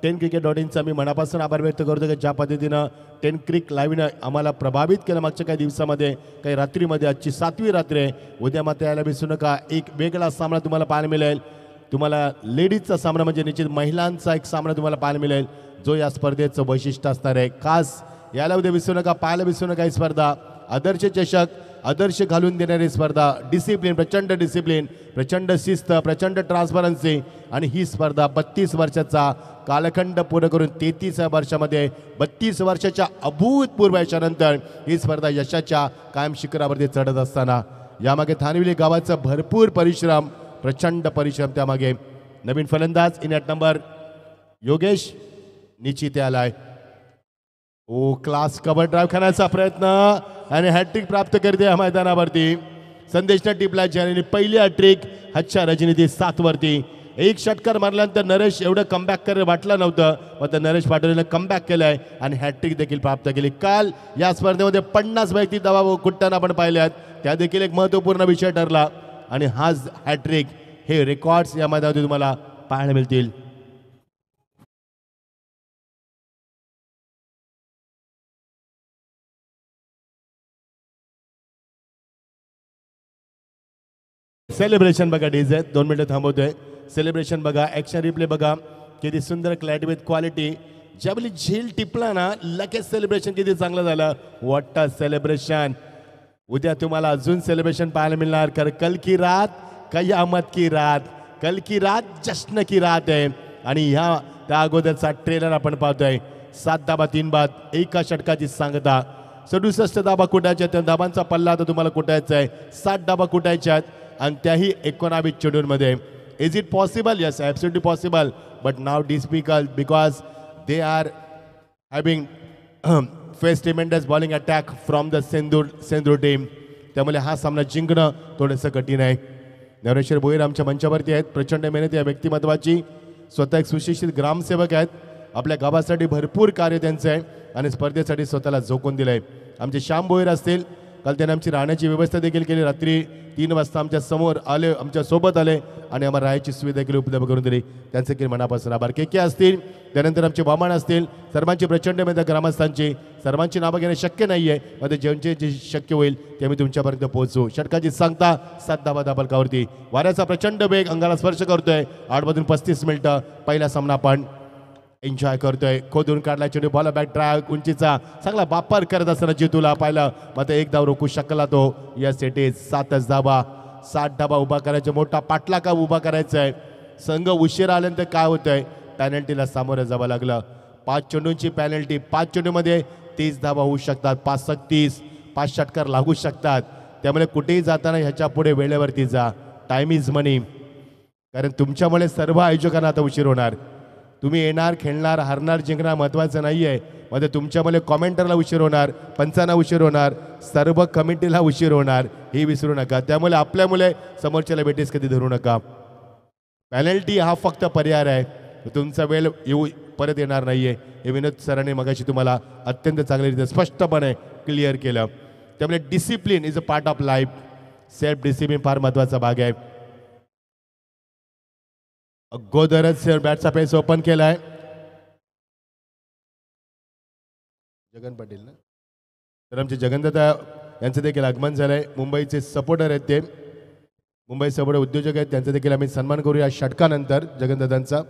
10cricket.inचा मी मनापासून आभार व्यक्त करतो की ज्या पद्धतीनं 10 क्रिक लाईव्हनं आम्हाला प्रभावित केलं मागच्या काही दिवसामध्ये, काही रात्रीमध्ये. आजची 7वी रात्र आहे. उद्या मात्र यायला विसरू नका, एक वेगळा सामना तुम्हाला पाहायला मिळेल. तुम्हाला लेडीजचा सामना म्हणजे निश्चित महिलांचा एक सामना तुम्हाला पाहायला मिळेल, जो या स्पर्धेचं वैशिष्ट्य असणार आहे. खास यायला उद्या विसरू नका, पाहायला विसरू नका. ही स्पर्धा आदर्श चषक, आदर्श घालून देणारी स्पर्धा. डिसिप्लिन, प्रचंड डिसिप्लिन, प्रचंड शिस्त, प्रचंड ट्रान्सपरन्सी. आणि ही स्पर्धा 32 वर्षाचा कालखंड पूर्ण करून 33 वर्षामध्ये 32 वर्षाच्या अभूतपूर्व यशानंतर ही स्पर्धा यशाच्या कायम शिखरावरती चढत असताना यामागे धारिवली गावाचा भरपूर परिश्रम, प्रचंड परिश्रम त्यामागे. नवीन फलंदाज इन ॲट नंबर योगेश निश्चित आलाय. ओ क्लास कव्हर ड्राईव्ह करण्याचा प्रयत्न आणि हॅट्रिक प्राप्त करते या मैदानावरती. संदेशने टिपला ज्याने पहिली हॅट्रिक हातच्या रजनीती 7 वरती. एक षटकार मारल्यानंतर नरेश एवढं कमबॅक करायला वाटलं नव्हतं, मात्र नरेश पाटोलेने कमबॅक केलंय आणि हॅट्रिक देखील प्राप्त केली. काल या स्पर्धेमध्ये 50 व्यक्ती धावा कुठताना आपण पाहिल्यात, त्या देखील एक महत्त्वपूर्ण विषय ठरला. आणि हाच हॅट्रिक, हे रेकॉर्ड्स या मैदानामध्ये तुम्हाला पाहायला मिळतील. सेलिब्रेशन बघा, डीजे 2 मिनिटं थांबवतोय. सेलिब्रेशन बघा, ॲक्शन रिप्ले बघा, किती सुंदर क्लॅरिटी विथ क्वालिटी. ज्यावेळी झेल टिपला ना, लगेच सेलिब्रेशन किती चांगलं झालं. What a celebration. उद्या तुम्हाला अजून सेलिब्रेशन पाहायला मिळणार, कारण कल की रात कयामत की रात, कल की रात जश्न की रात आहे. आणि ह्या त्या अगोदरचा ट्रेलर आपण पाहतोय. 7 धाबा 3 बाद, एका षटकाची सांगता. 67 धाबा कुटायच्या, त्या धाबांचा पल्ला आता तुम्हाला कुटायचा आहे. 60 धाबा कुटायच्या आहेत आणि त्याही 19 चेंडूंमध्ये. Is it possible? Yes, absolutely possible. But now difficult because they are having face tremendous bowling attack from the Sendur team. त्यामुळे हा सामना जिंकणं थोडंसं कठीण आहे. ज्ञानेश्वर भोईर आमच्या मंचावरती आहेत. प्रचंड मेहनत या व्यक्तिमत्वाची. स्वतः एक सुशिक्षित ग्रामसेवक आहेत. आपल्या गावासाठी भरपूर कार्य त्यांचं आहे आणि स्पर्धेसाठी स्वतःला झोकून दिलं आहे. आमचे श्याम भोईर असतील, काल त्यांनी आमची राहण्याची व्यवस्था देखील केली. रात्री 3 वाजता आमच्या समोर आले, आमच्या सोबत आले आणि आम्हाला राहायची सुविधा देखील उपलब्ध करून दिली. त्यांचे देखील मनापासून आभार. के असतील, त्यानंतर आमचे वामन असतील, सर्वांची प्रचंड मेहनत ग्रामस्थांची. सर्वांची नावं घेणं शक्य नाही आहे, मध्ये ज्यांचे जे शक्य होईल ते आम्ही तुमच्यापर्यंत पोहोचू. षटकाची सांगता 7 धावा दाबलकावरती. वाऱ्याचा प्रचंड वेग अंगाला स्पर्श करतोय. 8 वाजून 35 मिनिटं पहिला सामना आपण एन्जॉय करतोय. खोदून काढला चेंडू, बॉल बॅक ट्रॅक उंचीचा चांगला वापर करत असताना जितूला पाहिलं, मात्र 1 धाव रोखू शकला तो. यस इट इज 7च धावा. 7 धावा उभा करायचा, मोठा पाटला का उभा करायचा आहे. संघ उशिरा आल्यानंतर काय होतंय, पॅनल्टीला सामोरं जावं लागलं. 5 चेंडूंची पॅनल्टी. 5 चेंडूमध्ये 30 धावा होऊ शकतात. 5-30 5 षटकार लागू शकतात. त्यामुळे कुठेही जाताना ह्याच्या पुढे वेळेवरती जा. टाइम इज मनी. कारण तुमच्यामुळे सर्व आयोजकांना आता उशीर होणार. तुम्ही येणार, खेळणार, हारणार, जिंकणार महत्त्वाचं नाही आहे. मध्ये तुमच्यामुळे कॉमेंटरला उशीर होणार, पंचांना उशीर होणार, सर्व कमिटीला उशीर होणार, हे विसरू नका. त्यामुळे आपल्यामुळे समोरच्याला बेटीस कधी धरू नका. पॅनल्टी हा फक्त पर्याय आहे. तुमचा वेळ परत येणार नाही आहे. हे विनोद सरांनी मगाशी तुम्हाला अत्यंत चांगल्यारीत्या स्पष्टपणे क्लिअर केलं. त्यामुळे discipline is a part of life. Self discipline फार महत्त्वाचा भाग आहे. अगोदरच बॅटचा पेस ओपन केलाय जगन पाटील ना. तर आमचे जगनदादा यांचं देखील आगमन झालंय. मुंबईचे सपोर्टर आहेत ते, मुंबई सपोर्टर उद्योजक आहेत. त्यांचा देखील आम्ही सन्मान करूया षटकानंतर जगनदादांचा.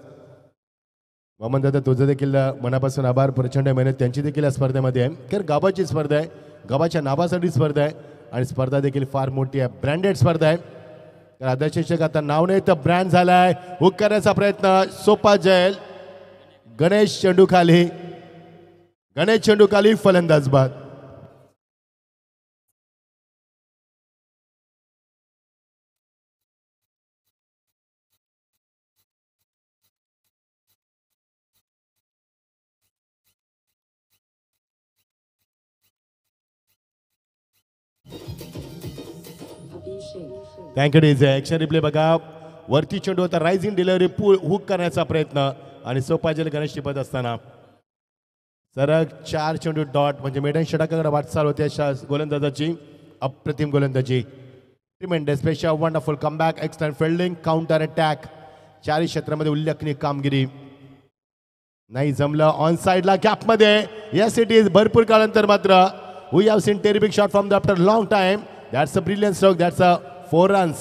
वामनदादा तुझं देखील मनापासून आभार. प्रचंड मेहनत त्यांची देखील या स्पर्धेमध्ये आहे. कारण गावाची स्पर्धा आहे, गावाच्या नावासाठी स्पर्धा आहे आणि स्पर्धा देखील फार मोठी आहे. ब्रँडेड स्पर्धा आहे. तर आदर्श शिक्षक आता नाव नाही तर ब्रँड झालाय. हुक करण्याचा प्रयत्न सोपा जयल. गणेश चेंडू खाली, गणेश चेंडू खाली, फलंदाज बाद. Thank you DJ. ॲक्शन रिप्ले बघा. वरती चेंडू होता, रायझिंग डिलिव्हरी, पूल हुक करण्याचा प्रयत्न आणि सोपा जल गणेश टिपत असताना सरळ 4 चेंडू डॉट म्हणजे मेडन षटकाकडे वाटचाल होते गोलंदाजाची. अप्रतिम गोलंदाजी. ट्रिमेंडस पेशा, wonderful comeback, extern fielding, counter attack, चारही क्षेत्रामध्ये उल्लेखनीय कामगिरी. नाही जमलं ऑन साइडला गॅपमध्ये. Yes it is. भरपूर काळानंतर मात्र we have seen terrific shot from the after long time. That's a brilliant stroke. That's a 4 runs.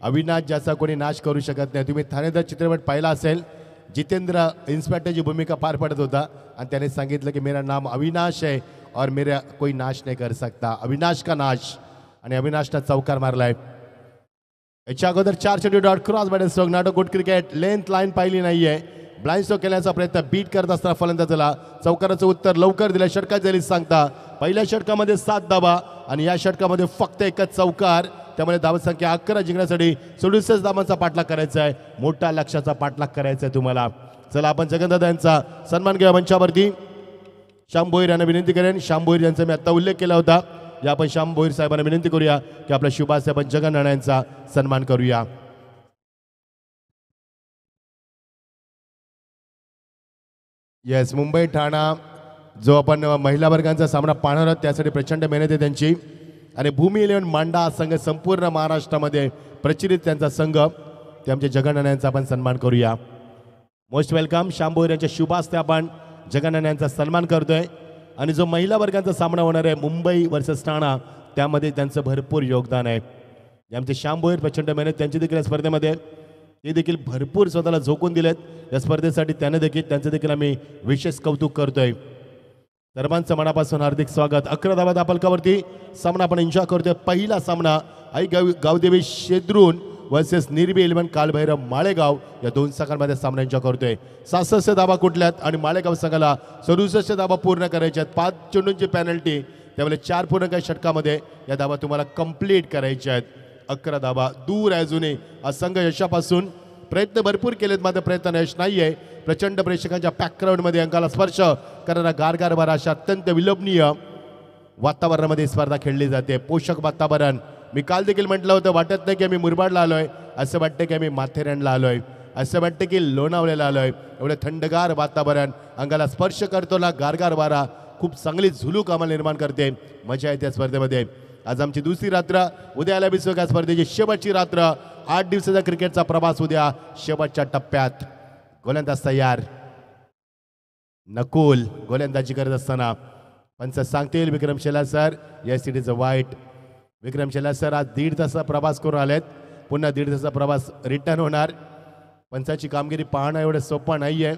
Avinash ज्याचा कोणी नाश करू शकत नाही. तुम्ही ठाणेदार चित्रपट पाहिला असेल. जितेंद्र इन्स्पेक्टरची भूमिका पार पडत होता आणि त्याने सांगितलं की मेरा नाम अविनाश है और मेरा कोई नाश नहीं कर सकता. अविनाश का नाश. आणि अविनाशला चौकार मारलाय. याच्या अगोदर 4 चेंडू dot cross bat stroke. NATO good cricket. Length line पाहिली नाहीये. ब्लाइंड स्ट्रोक केल्याचा प्रयत्न बीट करत असताना फलंदाजाला चौकाराचं उत्तर लवकर दिलं. षटकात झाली सांगता. पहिल्या षटकामध्ये 7 धावा आणि या षटकामध्ये फक्त एकच चौकार. त्यामुळे धावसंख्या 11 जिंकण्यासाठी 67 धावांचा पाठलाग करायचा आहे. मोठा लक्ष्याचा पाठलाग करायचा आहे तुम्हाला. चला आपण जगनदादा यांचा सन्मान घेऊया मंचावरती. श्याम भोईर यांना विनंती करेन. श्याम भोईर यांचा मी आता उल्लेख केला होता. या आपण श्याम भोईर साहेबांना विनंती करूया की आपल्या शुभास आपण जगन यांचा सन्मान करूया. येस, मुंबई ठाणा जो आपण महिला वर्गांचा सामना पाहणार आहोत त्यासाठी प्रचंड मेहनत आहे त्यांची. आणि भूमी 11 मांडा हा संघ संपूर्ण महाराष्ट्रामध्ये प्रचलित त्यांचा संघ. ते आमच्या जगन यांचा आपण सन्मान करूया. Most welcome. श्याम भोईर यांच्या शुभास्ते आपण जगन यांचा सन्मान करतोय. आणि जो महिला वर्गाचा सामना होणार आहे मुंबई वर्सेस ठाणा, त्यामध्ये त्यांचं भरपूर योगदान आहे. आमचे श्याम भोईर प्रचंड मेहनत त्यांची देखील या स्पर्धेमध्ये. ते देखील भरपूर स्वतःला झोकून दिलेत या स्पर्धेसाठी. त्याने देखील त्यांचं देखील आम्ही विशेष कौतुक करतोय. सर्वांचं मनापासून हार्दिक स्वागत. 11 धावा दापलकावरती सामना आपण एन्जॉय करतोय. पहिला सामना आई गावदेवी शेद्रून वर्सेस निर्बी 11 कालभैरव माळेगाव या 2 संघांमध्ये सामना एन्जॉय करतोय. 66 धावा कुठल्यात आणि माळेगाव संघाला 67 धावा पूर्ण करायच्या आहेत. 5 चेंडूंची पॅनल्टी. त्यामुळे 4 पूर्ण काही षटकामध्ये या धावा तुम्हाला कंप्लीट करायच्या आहेत. 11 धावा दूर आहे अजूनही हा संघ यशापासून. प्रयत्न भरपूर केलेत मात्र प्रयत्न यश नाहीये. प्रचंड प्रेक्षकांच्या बॅकग्राऊंडमध्ये अंगाला स्पर्श करणारा गारगार वारा अशा अत्यंत विलोभनीय वातावरणामध्ये स्पर्धा खेळली जाते. पोषक वातावरण. मी काल देखील म्हटलं होतं वाटत नाही की आम्ही मुरबाडला आलोय, असं वाटतं की आम्ही माथेरानला आलोय, असं वाटतं की लोणावळ्याला आलोय. एवढं थंडगार वातावरण, अंगाला स्पर्श करतो ना गारगार वारा, खूप चांगली झुलूक आम्हाला निर्माण करते. मजा येते या स्पर्धेमध्ये. आज आमची दुसरी रात्र, उद्याला विश्वकाप स्पर्धेची शेवटची रात्र. 8 दिवसाचा क्रिकेटचा प्रवास उद्या शेवटच्या टप्प्यात. गोलंदाज तयार. नकुल गोलंदाजी करत असताना पंच सांगतील Vikram Shelar sir yes it is a wide. Vikram Shelar sir आज 1.5 तासाचा प्रवास करून आलेत. पुन्हा 1.5 तासाचा प्रवास रिटर्न होणार. पंचाची कामगिरी पाहणं एवढं सोपं नाही आहे.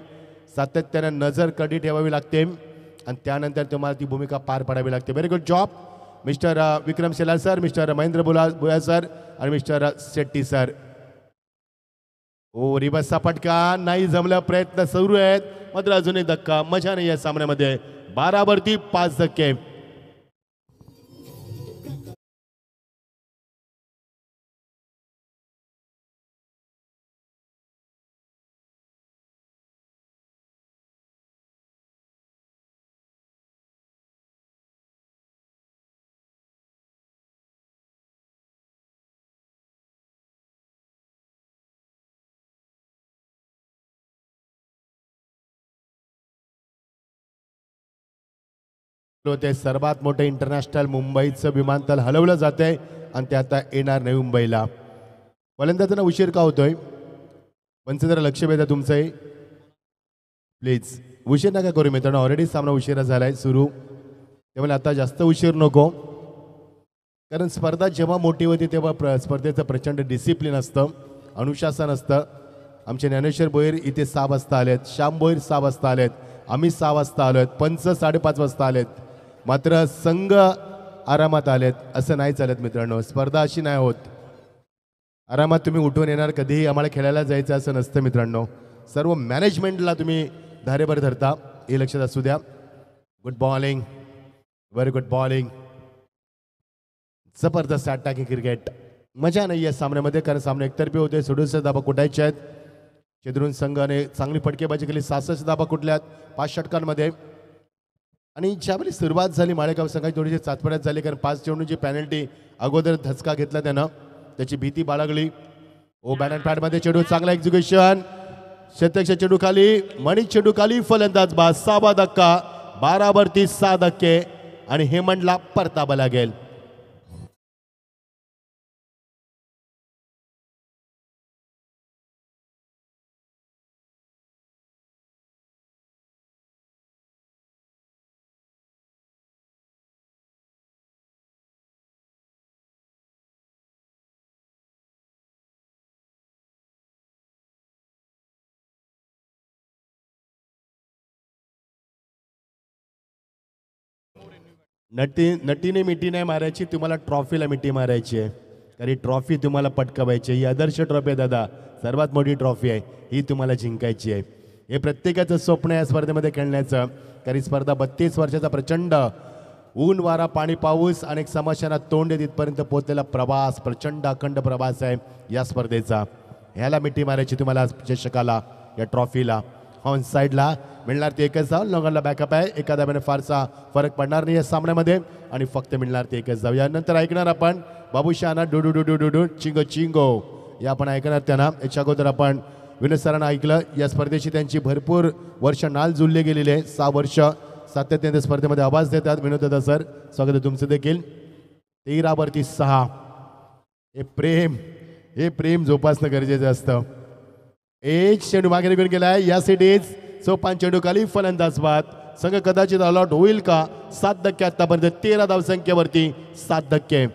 सातत्यानं नजर कडी ठेवावी लागते आणि त्यानंतर तुम्हाला ती भूमिका पार पाडावी लागते. व्हेरी गुड जॉब मिस्टर विक्रम शेलार सर, मिस्टर महेंद्र भुया सर आणि मिस्टर शेट्टी सर. ओ रिबसचा फटका नाही जमला. प्रयत्न सुरू आहेत मात्र अजूनही धक्का. मजा नाही या सामन्यामध्ये. 12 वरती 5 धक्के. ते सर्वात मोठे इंटरनॅशनल मुंबईचं विमानतळ हलवलं जाते आणि ते आता येणार नवी मुंबईला. फलंदाजांना उशीर का होतोय? पंच जरा लक्ष वेधा तुमचंही प्लीज. उशीर नका करू मित्रांनो. ऑलरेडी सामना उशिरा झालाय सुरू, त्यामुळे आता जास्त उशीर नको. कारण स्पर्धा जेव्हा मोठी होती तेव्हा स्पर्धेचं प्रचंड डिसिप्लिन असतं, अनुशासन असतं. आमचे ज्ञानेश्वर भोईर इथे 6 वाजता आलेत, श्याम भोईर 6 वाजता आलेत, आम्ही 6 वाजता आलोत, पंच 5:30 वाजता आलेत. मात्र संघ आरामात आलेत असं नाही चालत मित्रांनो. स्पर्धा अशी नाही होत. आरामात तुम्ही उठून येणार कधीही आम्हाला खेळायला जायचं असं नसतं मित्रांनो. सर्व मॅनेजमेंटला तुम्ही धारेवर धरता हे लक्षात असू द्या. Good bowling, very good bowling. जबरदस्त अटॅकिंग क्रिकेट. मजा नाही या सामन्यामध्ये कारण सामने एकतर्फी होते. 67 धाबा कुटायचे आहेत. चेंडून संघाने चांगली फटकेबाजी केली. 66 धाबा कुठल्यात 5 षटकांमध्ये. आणि ज्यावेळी सुरुवात झाली माळेगाव संघाची थोडीशी चाचपड्यात झाली कारण 5 चेंडूची पॅनल्टी अगोदर धचका घेतला त्यानं, त्याची भीती बाळगली. ओ बॅट अँड पॅडमध्ये चेंडू चांगला एक्झिक्युशन. शतकच्या चेंडू खाली, मणिक चेंडू खाली, फलंदाज बाद. 6वा धक्का. 12 वरती 6 धक्के आणि हेमंतला परतावा लागेल. नटीने मिठी नाही मारायची, तुम्हाला ट्रॉफीला मिठी मारायची आहे. कारण ही ट्रॉफी तुम्हाला पटकावायची आहे. ही आदर्श ट्रॉफी आहे दादा, सर्वात मोठी ट्रॉफी आहे. ही तुम्हाला जिंकायची आहे. हे प्रत्येकाचं स्वप्न आहे या स्पर्धेमध्ये खेळण्याचं. कारण स्पर्धा 32 वर्षाचा प्रचंड ऊन वारा पाणी पाऊस अनेक समस्यांना तोंड देत इथपर्यंत पोहोचलेला प्रवास, प्रचंड अखंड प्रवास आहे या स्पर्धेचा. ह्याला मिठी मारायची तुम्हाला चषकाला, या ट्रॉफीला. ऑन साईडला मिळणार ते एकच धाव. लोकांना बॅकअप आहे. एका धाब्याने फारसा फरक पडणार नाही या सामन्यामध्ये आणि फक्त मिळणार ते एकच धाव. यानंतर ऐकणार आपण बाबूशहाना डू डू डू डू डू डू चिंगो चिंगो या आपण ऐकणार त्यांना. याच्या अगोदर आपण विनोद सरांना ऐकलं. या स्पर्धेची त्यांची भरपूर वर्ष नाल जुळले गेलेले आहे. 6 वर्ष सातत्याने स्पर्धेमध्ये आवाज देतात. विनोद दादा सर, स्वागत आहे तुमचं देखील. 13 वरती 6. हे प्रेम जोपासणं गरजेचं असतं. एक चेंडू मागे निघून गेलाय. या सिटीज सोपान चेंडू खाली, फलंदाज बाद. संघ कदाचित ऑल आउट होईल का? 7 धक्के आतापर्यंत 13 धावसंख्येवरती 7 धक्के.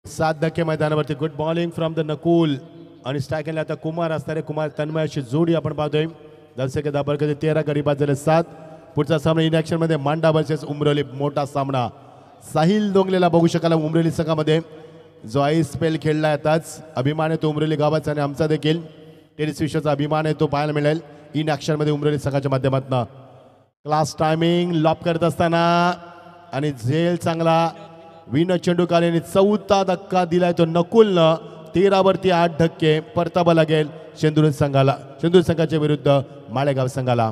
7 धक्के मैदानावरती. Good bowling from the Nakul आणि स्ट्रायकरला आता कुमार असणारे कुमार तन्मयाची जोडी आपण पाहतोय. दर्शक दाबरकडे 13 गडी बाद झाले 7. पुढचा सामना इन ॲक्शन मध्ये मांडा वर्सेस उमरोली. मोठा सामना साहिल दोंगलेला बघू शकाल उमरोली संघामध्ये, जो आय स्पेल खेळला आताच. अभिमान आहे तो उमरोली गावाचा आणि आमचा देखील टेनिस विश्वाचा अभिमान आहे तो पाहायला मिळेल इन ॲक्शन मध्ये उमरोली संघाच्या माध्यमातून. क्लास टायमिंग लॉप करत असताना आणि झेल चांगला विन चेंडूकार यांनी 4था धक्का दिलाय तो नकुलनं. 13 वरती 8 धक्के परतावा लागेल शेंदूर संघाला, शेंदूर संघाच्या विरुद्ध माळेगाव संघाला.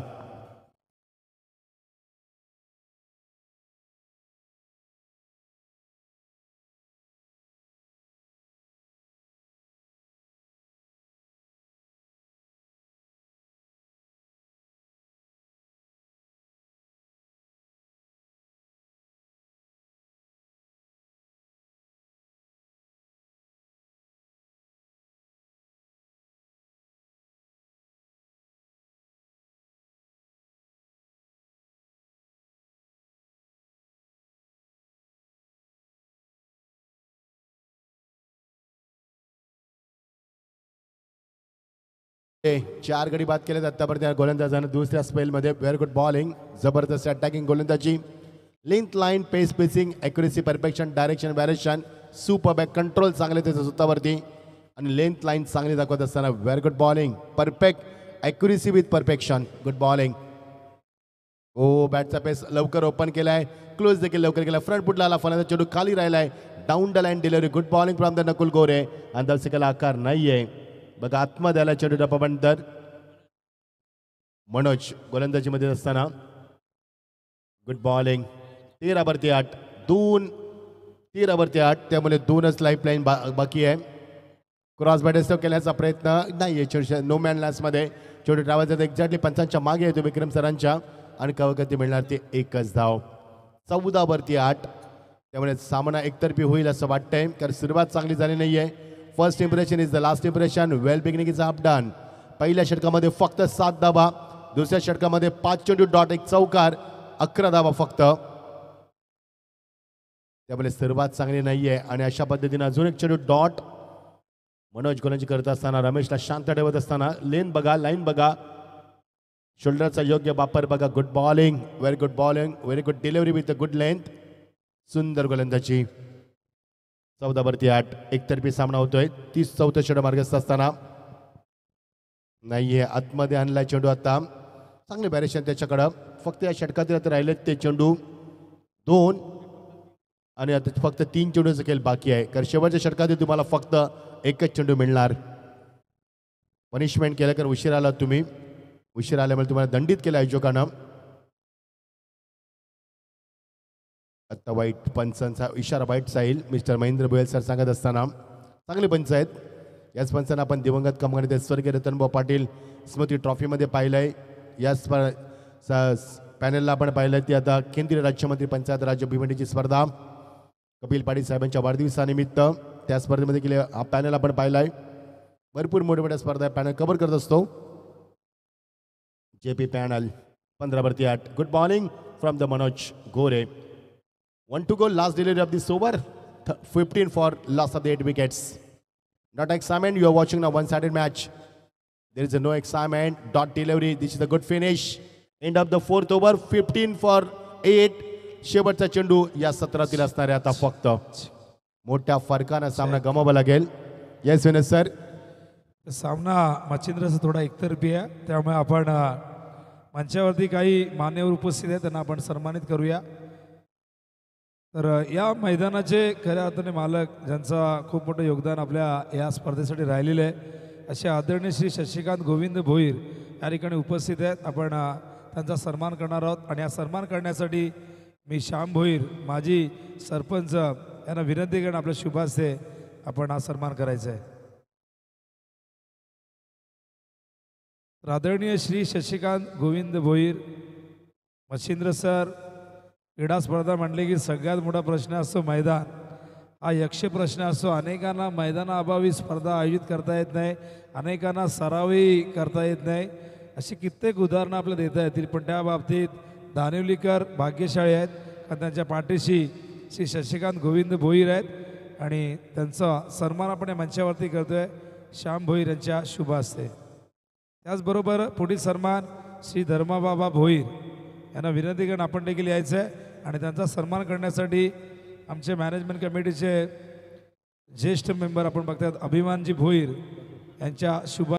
चार गडी बाद केले आतापर्यंत गोलंदाजानं दुसऱ्या स्पेलमध्ये. व्हेरी गुड बॉलिंग, जबरदस्त अटॅकिंग गोलंदाजी. Length line, pace pacing, accuracy, perfection, direction, variation, super back control चांगले त्याच्या स्वतःवरती आणि लेंथ लाईन चांगली दाखवत असताना very good bowling, perfect accuracy with perfection. Good bowling. Oh बॅटचा पेस लवकर ओपन केलाय, क्लोज देखील लवकर केला. फ्रंट फुटला आला, फलंदाज चेंडू खाली राहिलाय. Down the line delivery. Good bowling from the Nakul Gore. आणि दर्शकाला आकार नाहीये बघा आतमध्ये आला चेंडू डपाबंतर. मनोज गोलंदाजीमध्ये असताना गुड बॉलिंग. 13 वरती 8, 13 वरती 8, त्यामुळे 2च लाईफ लाईन बाकी आहे. क्रॉस बॅट केल्याचा प्रयत्न नाही आहे. नो मॅन लॅसमध्ये चेंडू ट्रॅव्हल्स एक्झॅक्टली पंचांच्या मागे येतो विक्रम सरांच्या आणि कवगती मिळणार ते 1च धाव. 14 वरती 8, त्यामुळे सामना एकतर्फी होईल असं वाटतंय कारण सुरुवात चांगली झाली नाहीये. First impression is the last impression. Well beginning is up done. पहिल्या षटकामध्ये फक्त 7 धावा, दुसऱ्या षटकामध्ये 5 चेंडू डॉट 1 चौकार, 11 धावा फक्त. त्यामुळे सुरुवात चांगली नाहीये आणि अशा पद्धतीने अजून एक चेंडू डॉट. मनोज गोलंदाजी करत असताना रमेशला शांत ठेवत असताना लेन बघा, लाईन बघा, शोल्डरचा योग्य वापर बघा. Good bowling, very good bowling, very good delivery with good length. सुंदर गोलंदाजी. 14 वरती 8, एकतर्फी सामना होतोय. 34 चेंडू मार्गस्थ असताना नाहीये, आतमध्ये आणलाय चेंडू. आता चांगले व्हॅरिएशन त्याच्याकडं. फक्त या षटकातील आता राहिलेत ते चेंडू 2 आणि आता फक्त 3 चेंडूचं खेळ बाकी आहे कारण शेवटच्या षटकातील तुम्हाला फक्त 1च चेंडू मिळणार. पनिशमेंट केलं कारण उशीर आला, तुम्ही उशीर आल्यामुळे तुम्हाला दंडित केलं आयोजकानं. आता वाईट पंचांचा इशारा वाईट जाईल मिस्टर महेंद्र भोयल सर सांगत असताना. चांगले पंच आहेत. याच पंचांना आपण दिवंगत कामगार स्वर्गीय रतनभाऊ पाटील स्मृती ट्रॉफीमध्ये पाहिलंय. याच पॅनलला आपण पाहिलंय ती आता केंद्रीय राज्यमंत्री पंचायत राज्य भिवंडीची स्पर्धा कपिल पाटील साहेबांच्या वाढदिवसानिमित्त त्या स्पर्धेमध्ये केले. हा पॅनल आपण पाहिलाय. भरपूर मोठ्या मोठ्या स्पर्धा पॅनल कव्हर करत असतो. JP panel. 15 वरती 8. Good bowling from the Manoj Gore. 1 to go, last delivery of this over. 15 for loss of the 8 wickets. Not excitement. You are watching now one-sided match. There is no excitement. Dot delivery. This is a good finish. End of the 4th over. 15 for 8. शेवटचा चेंडू या सत्रातील असणारे आता फक्त मोठ्या फरकानं सामना गमावा लागेल. Yes Vinay sir. सामना मच्छिंद्रचा थोडा एकतर्फी आहे त्यामुळे आपण मंचावरती काही मान्यवर उपस्थित आहेत त्यांना आपण सन्मानित करूया. तर या मैदानाचे खऱ्या अर्थाने मालक ज्यांचा खूप मोठं योगदान आपल्या या स्पर्धेसाठी राहिलेलं आहे असे आदरणीय श्री शशिकांत गोविंद भोईर या ठिकाणी उपस्थित आहेत. आपण त्यांचा सन्मान करणार आहोत आणि या सन्मान करण्यासाठी मी श्याम भोईर माजी सरपंच यांना विनंती करून आपल्या शुभास्ते आपण हा सन्मान करायचा आहे. आदरणीय श्री शशिकांत गोविंद भोईर मच्छिंद्र सर. क्रीडा स्पर्धा म्हटले की सगळ्यात मोठा प्रश्न असतो मैदान. हा यक्ष प्रश्न असतो. अनेकांना मैदानाअभावी स्पर्धा आयोजित करता येत नाही, अनेकांना सरावही करता येत नाही. अशी कित्येक उदाहरणं आपल्याला देता येतील पण त्या बाबतीत दानिवलीकर भाग्यशाळी आहेत कारण त्यांच्या पाठीशी श्री शशिकांत गोविंद भोईर आहेत आणि त्यांचा सन्मान आपण या मंचावरती करतोय श्याम भोईर यांच्या शुभ हस्ते. त्याचबरोबर पुढील सन्मान श्री धर्माबाबा भोईर यांना विनंती करून आपण देखील यायचं आहे आणि त्यांचा सन्मान करण्यासाठी आमचे मॅनेजमेंट कमिटीचे ज्येष्ठ मेंबर आपण बघतात अभिमानजी भोईर यांच्या शुभ